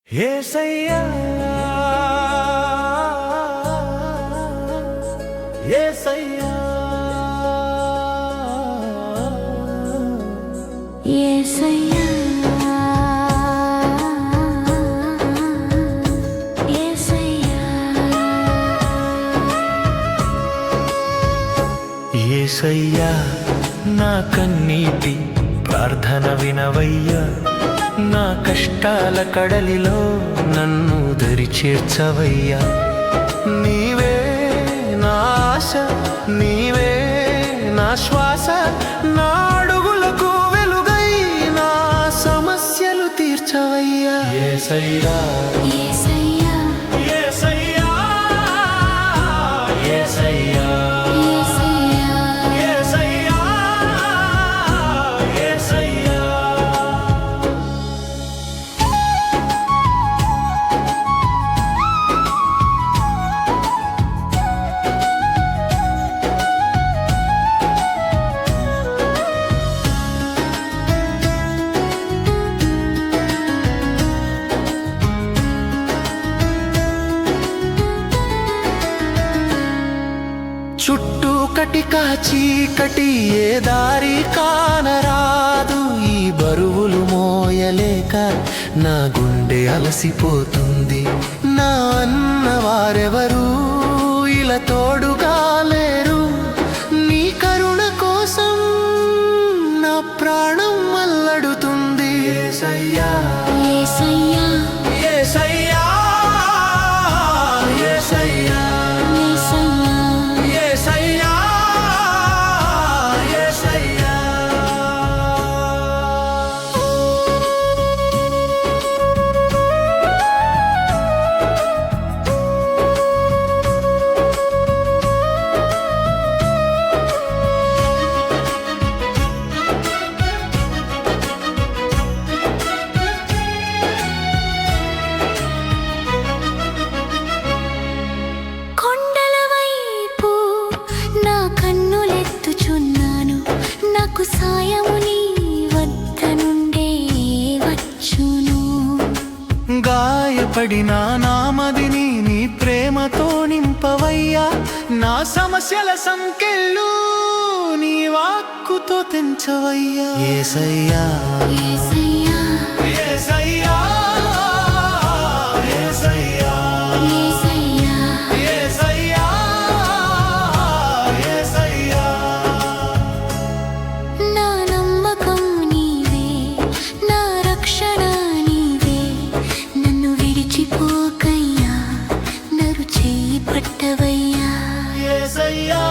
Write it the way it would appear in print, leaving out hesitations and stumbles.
యేసయ్యా యేసయ్యా యేసయ్యా యేసయ్యా యేసయ్యా నా కన్నీటి ప్రార్థన వినవయ్యా, నా కష్టాల కడలిలో నన్ను దరి చేర్చవయ్యా. నీవే నా ఆశ, నీవే నా శ్వాస, నా అడుగులకు వెలుగై నా సమస్యలు తీర్చవయ్యా. యేసయ్యా యేసయ్యా యేసయ్యా యేసయ్యా యేసయ్యా యేసయ్యా. చుట్టూ కటికా చీకటి, ఏ దారి కానరాదు. ఈ బరువులు మోయలేక నా గుండె అలసిపోతుంది. నా అన్న వారెవరూ ఇలా తోడుగా లేరు. నీ కరుణ కోసం నా ప్రాణం మల్లడుతుంది. యేసయ్యా యేసయ్యా యేసయ్యా యేసయ్యా యేసయ్యా యేసయ్యా. కొండల వైపు నా కన్నులెత్తుచున్నాను, నాకు సాయము నీ వద్ద నుండే వచ్చును. గాయపడిన నామదిని నీ ప్రేమతో నింపవయ్యా. నా సమస్యల సంకెళ్ళు నీ వాక్కుతో తెంచవయ్యా. యేసయ్యా యేసయ్యా యేసయ్యా యేసయ్యా యేసయ్యా యేసయ్యా యేసయ్యా. నా నమ్మకం నీవే, నా రక్షణ నీవే, నన్ను విడిచిపోకయ్యా, నరు చేయి పట్టవయ్యా. యేసయ్యా